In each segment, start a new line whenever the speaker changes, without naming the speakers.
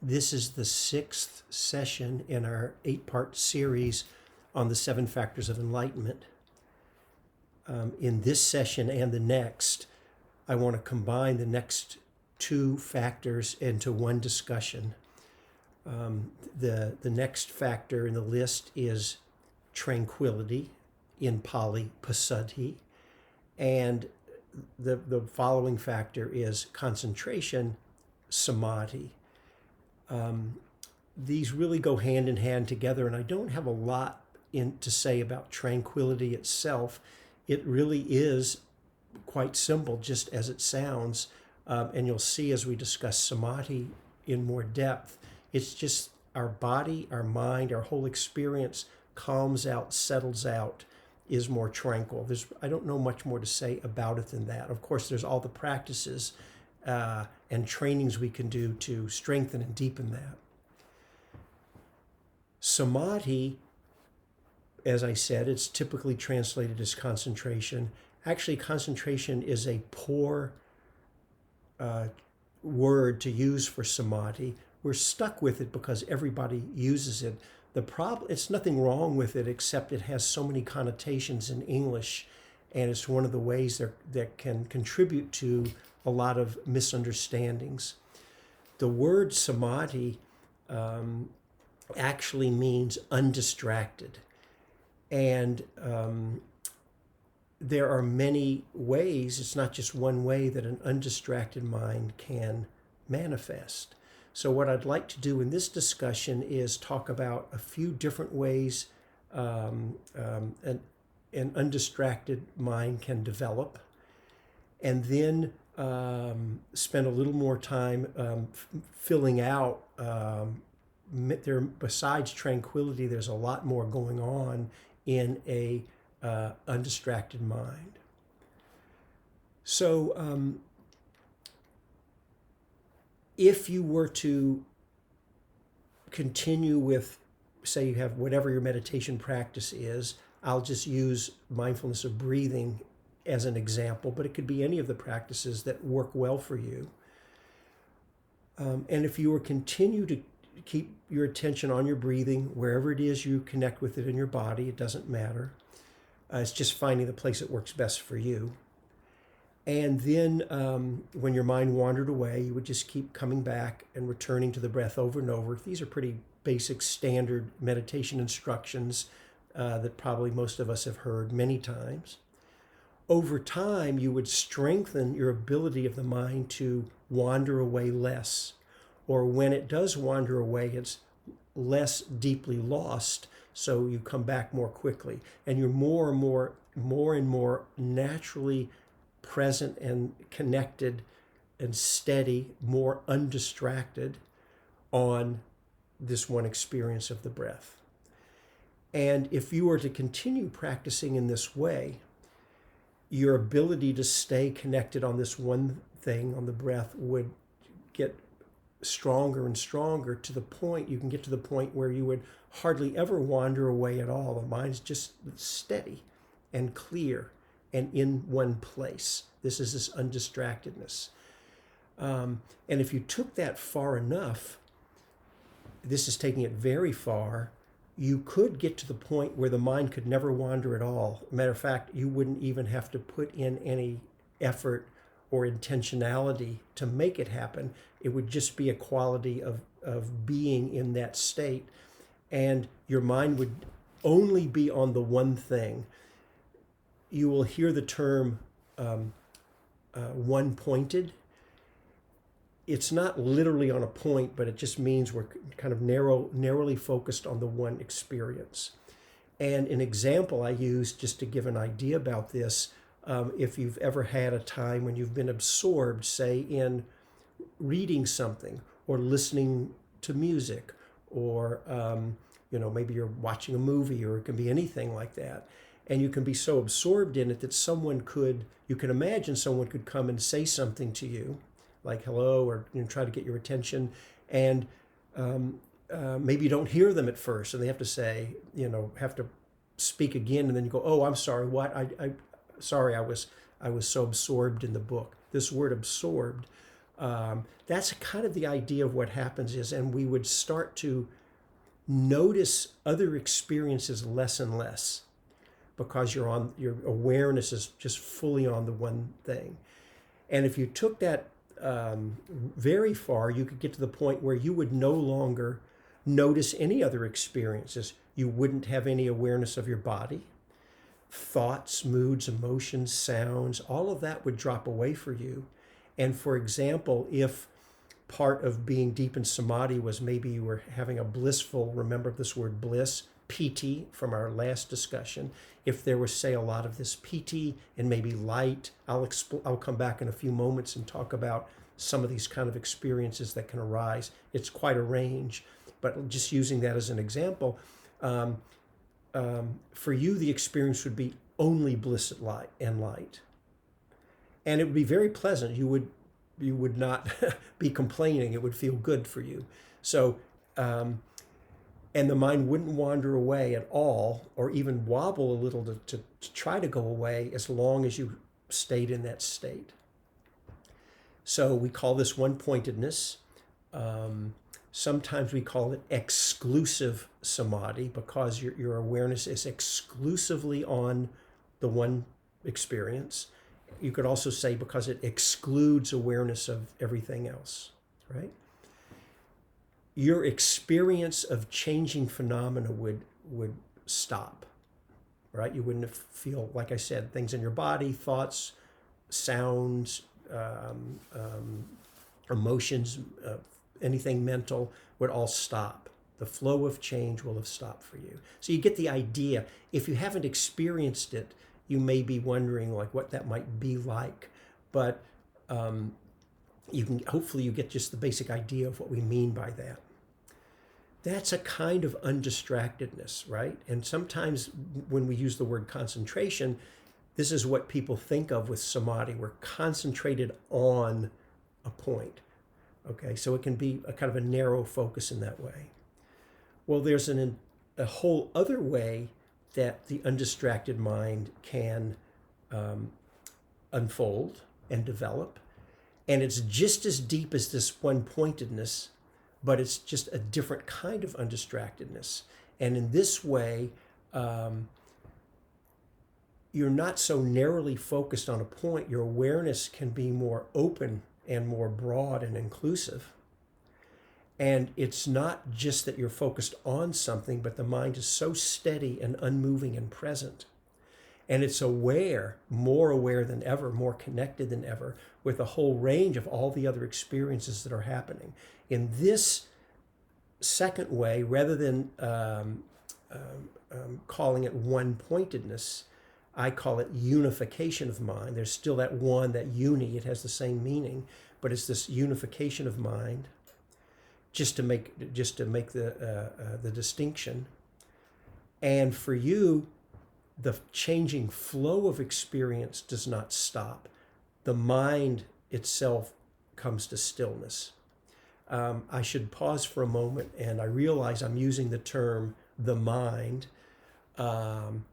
This is the 6th session in our 8-part series on the 7 Factors of Enlightenment. In this session and the next, I want to combine the next 2 factors into one discussion. The next factor in the list is tranquility, in Pali, passaddhi, and the following factor is concentration, samadhi. These really go hand in hand together, and I don't have a lot to say about tranquility itself. It really is quite simple, just as it sounds, and you'll see as we discuss samadhi in more depth. It's just our body, our mind, our whole experience calms out, settles out, is more tranquil. I don't know much more to say about it than that. Of course, there's all the practices and trainings we can do to strengthen and deepen that. Samadhi, as I said, it's typically translated as concentration. Actually, concentration is a poor word to use for samadhi. We're stuck with it because everybody uses it. The problem, it's nothing wrong with it, except it has so many connotations in English, and it's one of the ways that can contribute to a lot of misunderstandings. The word samadhi actually means undistracted. And there are many ways, it's not just one way, that an undistracted mind can manifest. So what I'd like to do in this discussion is talk about a few different ways an undistracted mind can develop, and then spend a little more time filling out. Besides tranquility, there's a lot more going on in a undistracted mind. So if you were to continue with, say you have whatever your meditation practice is, I'll just use mindfulness of breathing as an example, but it could be any of the practices that work well for you. And if you were continue to keep your attention on your breathing, wherever it is you connect with it in your body, it doesn't matter. It's just finding the place that works best for you. And then when your mind wandered away, you would just keep coming back and returning to the breath over and over. These are pretty basic standard meditation instructions that probably most of us have heard many times. Over time, you would strengthen your ability of the mind to wander away less. Or when it does wander away, it's less deeply lost, so you come back more quickly. And you're more and more naturally present and connected and steady, more undistracted on this one experience of the breath. And if you were to continue practicing in this way, your ability to stay connected on this one thing, on the breath, would get stronger and stronger to the point, you can get to the point where you would hardly ever wander away at all. The mind's just steady and clear and in one place. This is this undistractedness. And if you took that far enough, this is taking it very far, you could get to the point where the mind could never wander at all. Matter of fact, you wouldn't even have to put in any effort or intentionality to make it happen. It would just be a quality of being in that state. And your mind would only be on the one thing. You will hear the term one-pointed. It's not literally on a point, but it just means we're kind of narrowly focused on the one experience. And an example I use just to give an idea about this, if you've ever had a time when you've been absorbed, say, in reading something or listening to music, or maybe you're watching a movie, or it can be anything like that, and you can be so absorbed in it that you can imagine someone could come and say something to you, like hello, or try to get your attention, and maybe you don't hear them at first, and they have to say, have to speak again, and then you go, oh, I'm sorry, what? Sorry, I was so absorbed in the book. This word absorbed That's kind of the idea of what happens is, and we would start to notice other experiences less and less because your awareness is just fully on the one thing. And if you took that very far, you could get to the point where you would no longer notice any other experiences. You wouldn't have any awareness of your body. Thoughts, moods, emotions, sounds, all of that would drop away for you. And for example, if part of being deep in samadhi was maybe you were having a blissful, remember this word bliss, piti from our last discussion. If there was, say, a lot of this piti and maybe light, I'll come back in a few moments and talk about some of these kind of experiences that can arise. It's quite a range, but just using that as an example, for you, the experience would be only bliss and light. And it would be very pleasant. You would not be complaining. It would feel good for you. So, and the mind wouldn't wander away at all or even wobble a little to try to go away as long as you stayed in that state. So we call this one-pointedness. Sometimes we call it exclusive samadhi because your awareness is exclusively on the one experience. You could also say because it excludes awareness of everything else, right? Your experience of changing phenomena would stop, right? You wouldn't feel, like I said, things in your body, thoughts, sounds, emotions, anything mental would all stop. The flow of change will have stopped for you. So you get the idea. If you haven't experienced it, you may be wondering like what that might be like, but hopefully you get just the basic idea of what we mean by that. That's a kind of undistractedness, right? And sometimes when we use the word concentration, this is what people think of with samadhi. We're concentrated on a point. Okay, so it can be a kind of a narrow focus in that way. Well, there's a whole other way that the undistracted mind can unfold and develop. And it's just as deep as this one-pointedness, but it's just a different kind of undistractedness. And in this way, you're not so narrowly focused on a point. Your awareness can be more open and more broad and inclusive. And it's not just that you're focused on something, but the mind is so steady and unmoving and present. And it's aware, more aware than ever, more connected than ever, with a whole range of all the other experiences that are happening. In this second way, rather than calling it one-pointedness, I call it unification of mind. There's still that one, that uni, it has the same meaning, but it's this unification of mind, just to make the distinction. And for you, the changing flow of experience does not stop. The mind itself comes to stillness. I should pause for a moment, and I realize I'm using the term the mind, and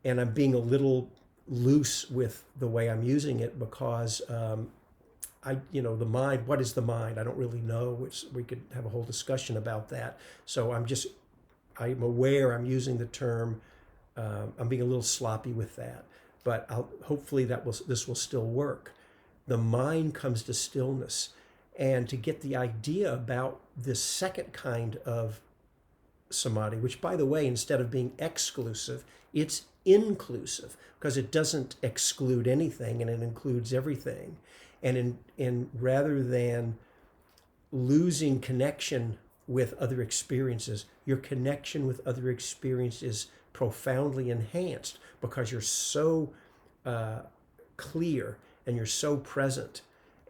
I'm being a little loose with the way I'm using it because the mind, what is the mind? I don't really know. We could have a whole discussion about that. So I'm aware I'm using the term. I'm being a little sloppy with that, but hopefully this will still work. The mind comes to stillness, and to get the idea about this second kind of samadhi, which, by the way, instead of being exclusive, it's inclusive because it doesn't exclude anything and it includes everything. And in rather than losing connection with other experiences, your connection with other experiences is profoundly enhanced because you're so clear and you're so present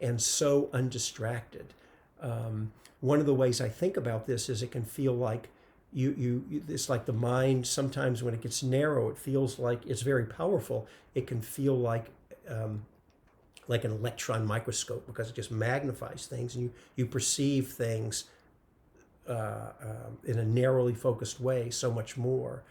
and so undistracted. One of the ways I think about this is it can feel like it's like the mind, sometimes when it gets narrow, it feels like it's very powerful. It can feel like an electron microscope because it just magnifies things and you perceive things in a narrowly focused way so much more.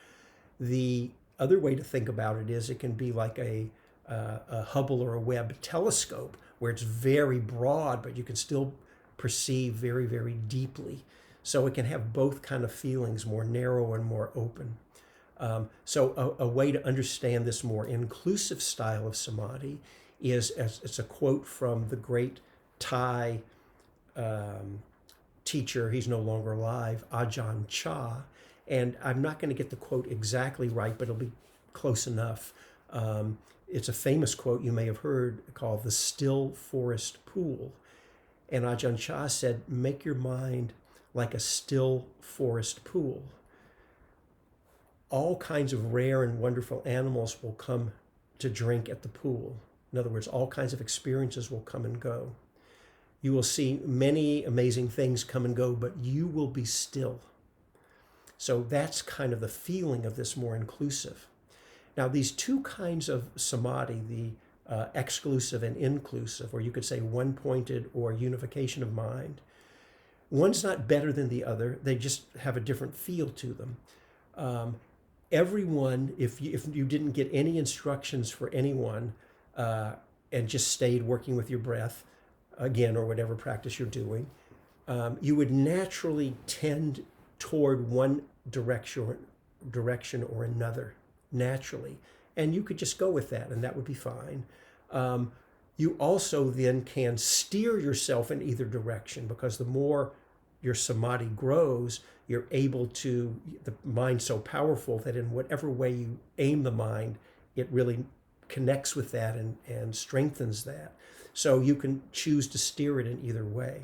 The other way to think about it is it can be like a Hubble or a Webb telescope where it's very broad, but you can still perceive very, very deeply. So it can have both kind of feelings, more narrow and more open. So a way to understand this more inclusive style of samadhi is, as it's a quote from the great Thai teacher, he's no longer alive, Ajahn Chah, and I'm not going to get the quote exactly right, but it'll be close enough. It's a famous quote you may have heard called the still forest pool. And Ajahn Chah said, make your mind like a still forest pool. All kinds of rare and wonderful animals will come to drink at the pool. In other words, all kinds of experiences will come and go. You will see many amazing things come and go, but you will be still. So that's kind of the feeling of this more inclusive. Now, these two kinds of samadhi, the exclusive and inclusive, or you could say one-pointed or unification of mind, one's not better than the other. They just have a different feel to them. Everyone, if you didn't get any instructions for anyone and just stayed working with your breath, again, or whatever practice you're doing, you would naturally tend toward one direction or another, naturally. And you could just go with that, and that would be fine. You also then can steer yourself in either direction, because the more your samadhi grows, you're able to, the mind's so powerful that in whatever way you aim the mind, it really connects with that and strengthens that. So you can choose to steer it in either way.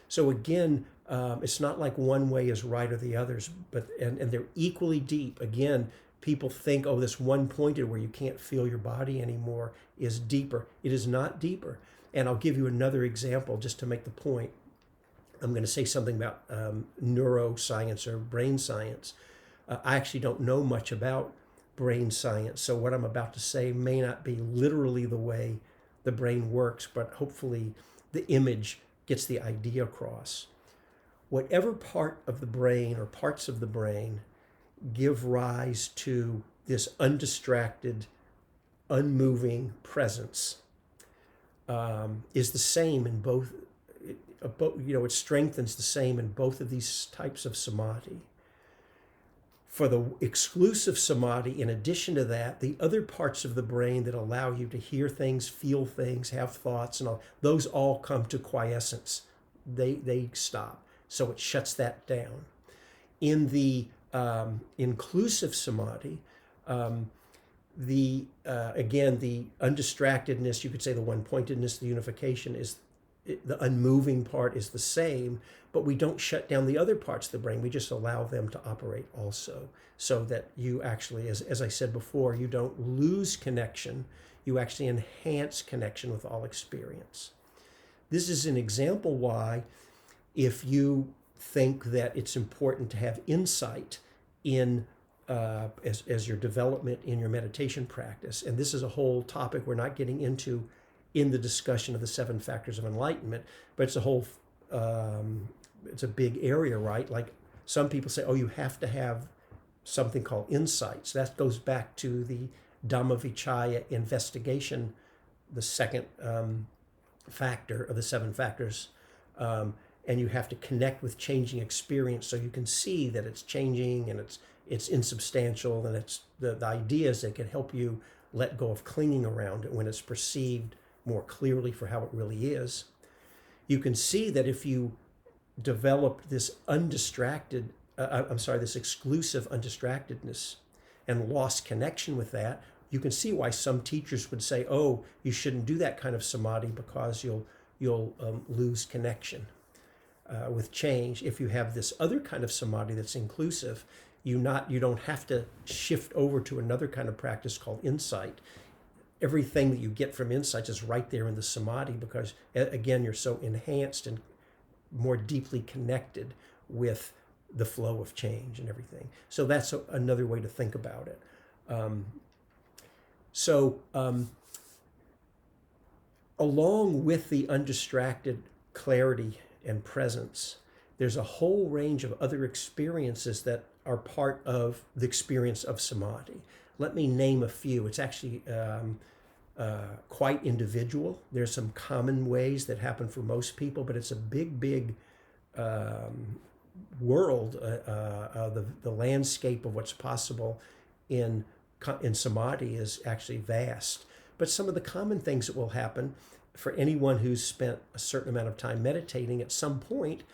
So again, it's not like one way is right or the others, but and they're equally deep. Again, people think, oh, this one-pointed where you can't feel your body anymore is deeper. It is not deeper. And I'll give you another example just to make the point. I'm going to say something about neuroscience or brain science. I actually don't know much about brain science, so what I'm about to say may not be literally the way the brain works, but hopefully the image gets the idea across. Whatever part of the brain or parts of the brain give rise to this undistracted, unmoving presence is the same in both. It strengthens the same in both of these types of samadhi. For the exclusive samadhi, in addition to that, the other parts of the brain that allow you to hear things, feel things, have thoughts, and all, those all come to quiescence. They stop. So it shuts that down. In the inclusive samadhi, the undistractedness, you could say the one-pointedness, the unification is the unmoving part is the same, but we don't shut down the other parts of the brain. We just allow them to operate also, so that you actually, as I said before, you don't lose connection. You actually enhance connection with all experience. This is an example why, if you think that it's important to have insight in as your development in your meditation practice, and this is a whole topic we're not getting into in the discussion of the 7 Factors of Enlightenment, but it's a whole, it's a big area, right? Like some people say, oh, you have to have something called insights. That goes back to the Dhammavichaya investigation, the second factor of the 7 factors. And you have to connect with changing experience so you can see that it's changing and it's insubstantial, and it's the ideas that can help you let go of clinging around it when it's perceived more clearly for how it really is. You can see that if you develop this this exclusive undistractedness and lost connection with that, you can see why some teachers would say, oh, you shouldn't do that kind of samadhi because you'll lose connection with change. If you have this other kind of samadhi that's inclusive, you don't have to shift over to another kind of practice called insight. Everything that you get from insights is right there in the samadhi, because again, you're so enhanced and more deeply connected with the flow of change and everything. So that's another way to think about it. Along with the undistracted clarity and presence, there's a whole range of other experiences that are part of the experience of samadhi. Let me name a few. It's actually quite individual. There's some common ways that happen for most people, but it's a big world. The landscape of what's possible in samadhi is actually vast. But some of the common things that will happen for anyone who's spent a certain amount of time meditating, at some point,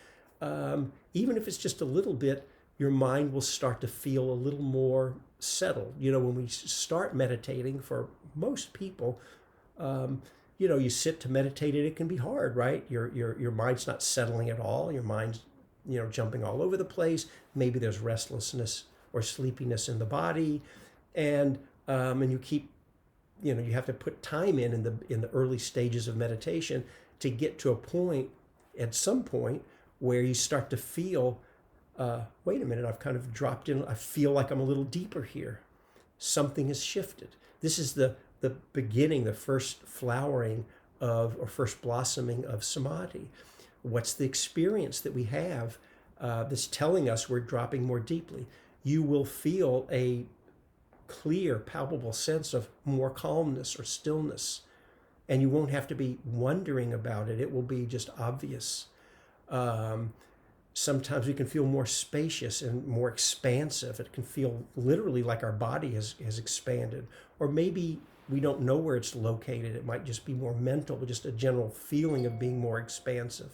even if it's just a little bit, your mind will start to feel a little more settled. When we start meditating, for most people, you sit to meditate and it can be hard, right? Your mind's not settling at all. Your mind's, jumping all over the place. Maybe there's restlessness or sleepiness in the body, and you keep, you have to put time in the early stages of meditation to get to a point, at some point, where you start to feel, wait a minute, I've kind of dropped in. I feel like I'm a little deeper here. Something has shifted. This is the beginning, the first flowering or first blossoming of samadhi. What's the experience that we have that's telling us we're dropping more deeply? You will feel a clear, palpable sense of more calmness or stillness, and you won't have to be wondering about it. It will be just obvious. Sometimes we can feel more spacious and more expansive. It can feel literally like our body has expanded. Or maybe we don't know where it's located. It might just be more mental, just a general feeling of being more expansive.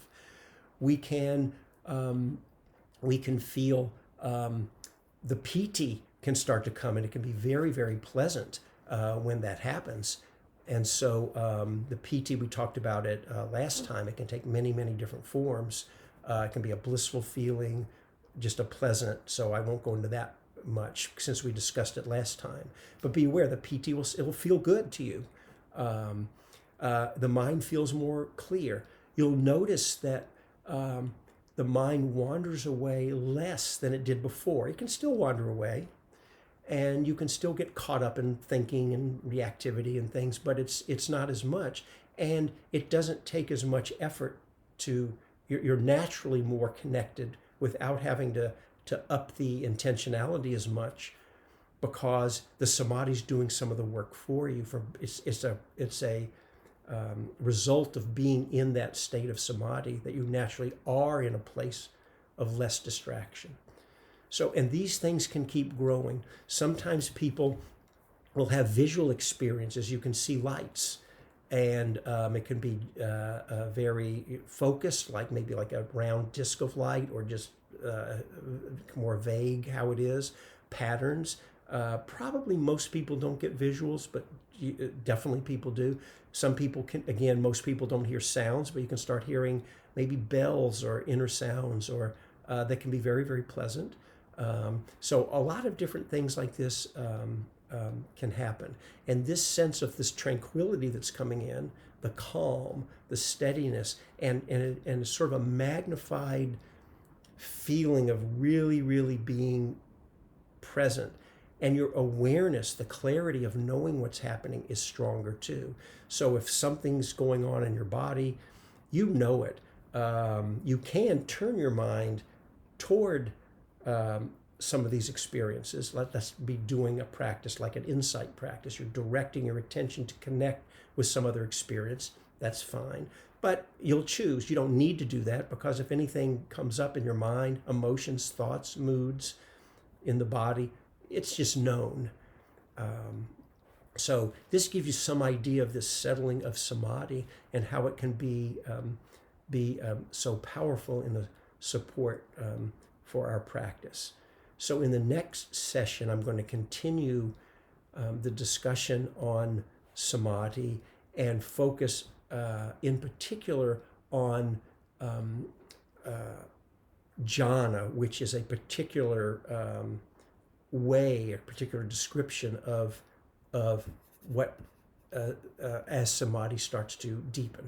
We can feel the piti can start to come, and it can be very, very pleasant when that happens. And so the piti, we talked about it last time. It can take many, many different forms. It can be a blissful feeling, just a pleasant. So I won't go into that much since we discussed it last time. But be aware, the piti it'll feel good to you. The mind feels more clear. You'll notice that the mind wanders away less than it did before. It can still wander away, and you can still get caught up in thinking and reactivity and things, but it's not as much, and it doesn't take as much effort to. You're naturally more connected without having to up the intentionality as much, because the samadhi's doing some of the work for you. It's a result of being in that state of samadhi that you naturally are in a place of less distraction. So, and these things can keep growing. Sometimes people will have visual experiences. You can see lights, and it can be very focused, like maybe like a round disc of light, or just more vague how it is, patterns. Probably most people don't get visuals, but definitely people do. Some people can, again, most people don't hear sounds, but you can start hearing maybe bells or inner sounds, or that can be very, very pleasant. So a lot of different things like this can happen. And this sense of this tranquility that's coming in, the calm, the steadiness, and sort of a magnified feeling of really, really being present. And your awareness, the clarity of knowing what's happening, is stronger too. So if something's going on in your body, you know it. You can turn your mind toward some of these experiences. Let us be doing a practice like an insight practice. You're directing your attention to connect with some other experience. That's fine. But you'll choose. You don't need to do that, because if anything comes up in your mind, emotions, thoughts, moods in the body, it's just known. So this gives you some idea of this settling of samadhi and how it can be so powerful in the support for our practice. So in the next session, I'm going to continue the discussion on samadhi and focus in particular on jhana, which is a particular way, a particular description of what as samadhi starts to deepen.